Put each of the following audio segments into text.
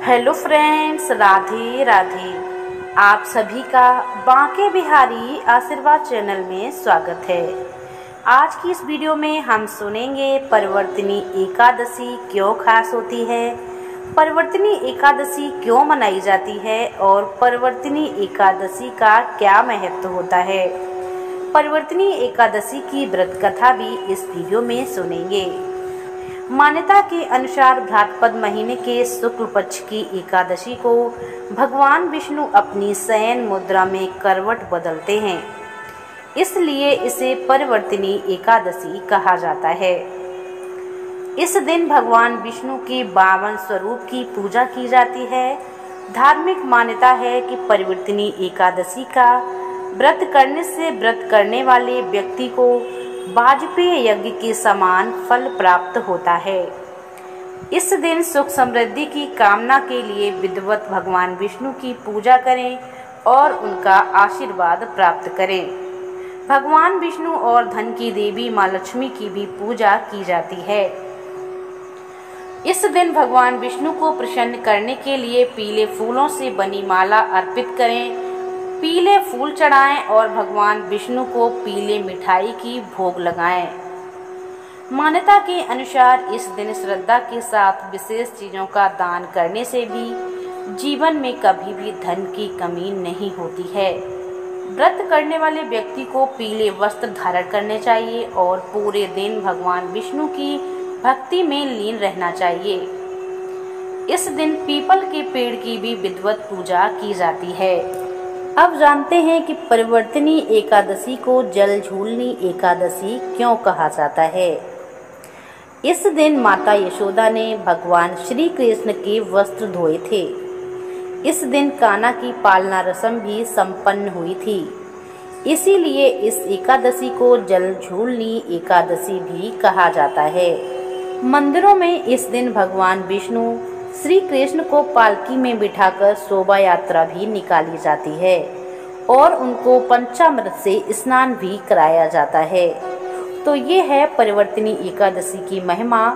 Hello friends, Radhe Radhe. आप सभी का बांके बिहारी आशीर्वाद चैनल में स्वागत है। आज की इस वीडियो में हम सुनेंगे परिवर्तिनी एकादशी क्यों खास होती है, परिवर्तिनी एकादशी क्यों मनाई जाती है और परिवर्तिनी एकादशी का क्या महत्व होता है। परिवर्तिनी एकादशी की व्रत कथा भी इस वीडियो में सुनेंगे। मान्यता के अनुसार भाद्रपद महीने के शुक्ल पक्ष की एकादशी को भगवान विष्णु अपनी शयन मुद्रा में करवट बदलते हैं, इसलिए इसे परिवर्तिनी एकादशी कहा जाता है। इस दिन भगवान विष्णु के 52 स्वरूप की पूजा की जाती है। धार्मिक मान्यता है कि परिवर्तिनी एकादशी का व्रत करने से व्रत करने वाले व्यक्ति को वाजपेय यज्ञ के समान फल प्राप्त होता है। इस दिन सुख समृद्धि की कामना के लिए विधिवत भगवान विष्णु की पूजा करें और उनका आशीर्वाद प्राप्त करें। भगवान विष्णु और धन की देवी माँ लक्ष्मी की भी पूजा की जाती है। इस दिन भगवान विष्णु को प्रसन्न करने के लिए पीले फूलों से बनी माला अर्पित करें, पीले फूल चढ़ाएं और भगवान विष्णु को पीले मिठाई की भोग लगाएं। मान्यता के अनुसार इस दिन श्रद्धा के साथ विशेष चीजों का दान करने से भी जीवन में कभी भी धन की कमी नहीं होती है। व्रत करने वाले व्यक्ति को पीले वस्त्र धारण करने चाहिए और पूरे दिन भगवान विष्णु की भक्ति में लीन रहना चाहिए। इस दिन पीपल के पेड़ की भी विधिवत पूजा की जाती है। अब जानते हैं कि परिवर्तिनी एकादशी को जल झूलनी एकादशी क्यों कहा जाता है। इस दिन माता यशोदा ने भगवान श्री कृष्ण के वस्त्र धोए थे। इस दिन कान्हा की पालना रस्म भी संपन्न हुई थी, इसीलिए इस एकादशी को जल झूलनी एकादशी भी कहा जाता है। मंदिरों में इस दिन भगवान विष्णु श्री कृष्ण को पालकी में बिठाकर शोभा यात्रा भी निकाली जाती है और उनको पंचामृत से स्नान भी कराया जाता है। तो ये है परिवर्तिनी एकादशी की महिमा।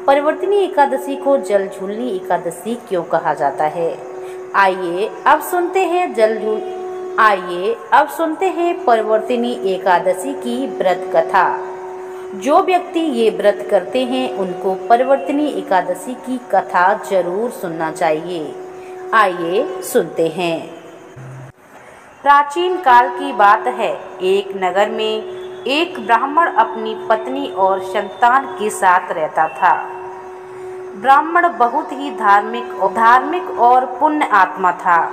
परिवर्तिनी एकादशी को जल झूलनी एकादशी क्यों कहा जाता है। आइए अब सुनते हैं परिवर्तिनी एकादशी की व्रत कथा। जो व्यक्ति ये व्रत करते हैं उनको परिवर्तिनी एकादशी की कथा जरूर सुनना चाहिए। आइए सुनते हैं। प्राचीन काल की बात है। एक नगर में एक ब्राह्मण अपनी पत्नी और संतान के साथ रहता था। ब्राह्मण बहुत ही धार्मिक और पुण्य आत्मा था,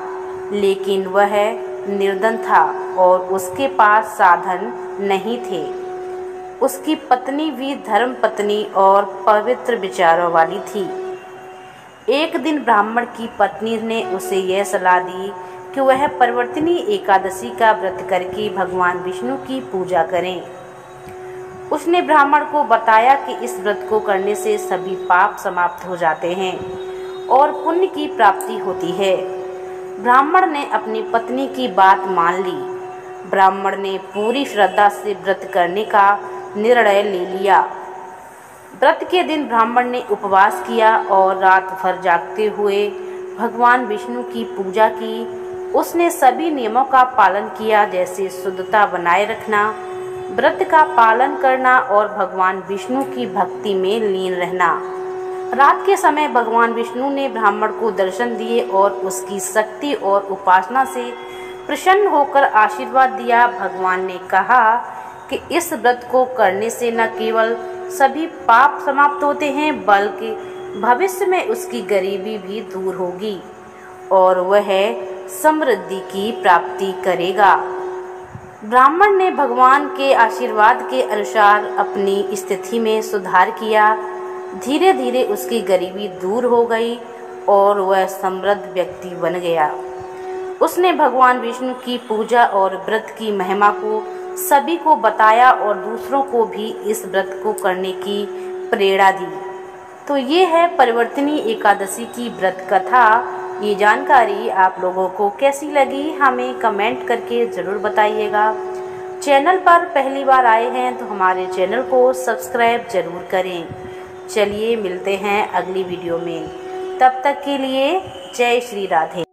लेकिन वह निर्धन था और उसके पास साधन नहीं थे। उसकी पत्नी भी धर्म पत्नी और पवित्र विचारों वाली थी। एक दिन ब्राह्मण की पत्नी ने उसे यह सलाह दी कि वह परिवर्तिनी एकादशी का व्रत करके भगवान विष्णु की पूजा करें। उसने ब्राह्मण को बताया कि इस व्रत को करने से सभी पाप समाप्त हो जाते हैं और पुण्य की प्राप्ति होती है। ब्राह्मण ने अपनी पत्नी की बात मान ली। ब्राह्मण ने पूरी श्रद्धा से व्रत करने का निर्णय ले लिया। व्रत के दिन ब्राह्मण ने उपवास किया और रात भर जागते हुए भगवान विष्णु की पूजा की। उसने सभी नियमों का पालन किया, जैसे शुद्धता बनाए रखना, व्रत का पालन करना और भगवान विष्णु की भक्ति में लीन रहना। रात के समय भगवान विष्णु ने ब्राह्मण को दर्शन दिए और उसकी शक्ति और उपासना से प्रसन्न होकर आशीर्वाद दिया। भगवान ने कहा कि इस व्रत को करने से न केवल सभी पाप समाप्त होते हैं, बल्कि भविष्य में उसकी गरीबी भी दूर होगी और वह समृद्धि की प्राप्ति करेगा। ब्राह्मण ने भगवान के आशीर्वाद के अनुसार अपनी स्थिति में सुधार किया। धीरे धीरे उसकी गरीबी दूर हो गई और वह समृद्ध व्यक्ति बन गया। उसने भगवान विष्णु की पूजा और व्रत की महिमा को सभी को बताया और दूसरों को भी इस व्रत को करने की प्रेरणा दी। तो ये है परिवर्तिनी एकादशी की व्रत कथा। ये जानकारी आप लोगों को कैसी लगी हमें कमेंट करके ज़रूर बताइएगा। चैनल पर पहली बार आए हैं तो हमारे चैनल को सब्सक्राइब जरूर करें। चलिए मिलते हैं अगली वीडियो में। तब तक के लिए जय श्री राधे।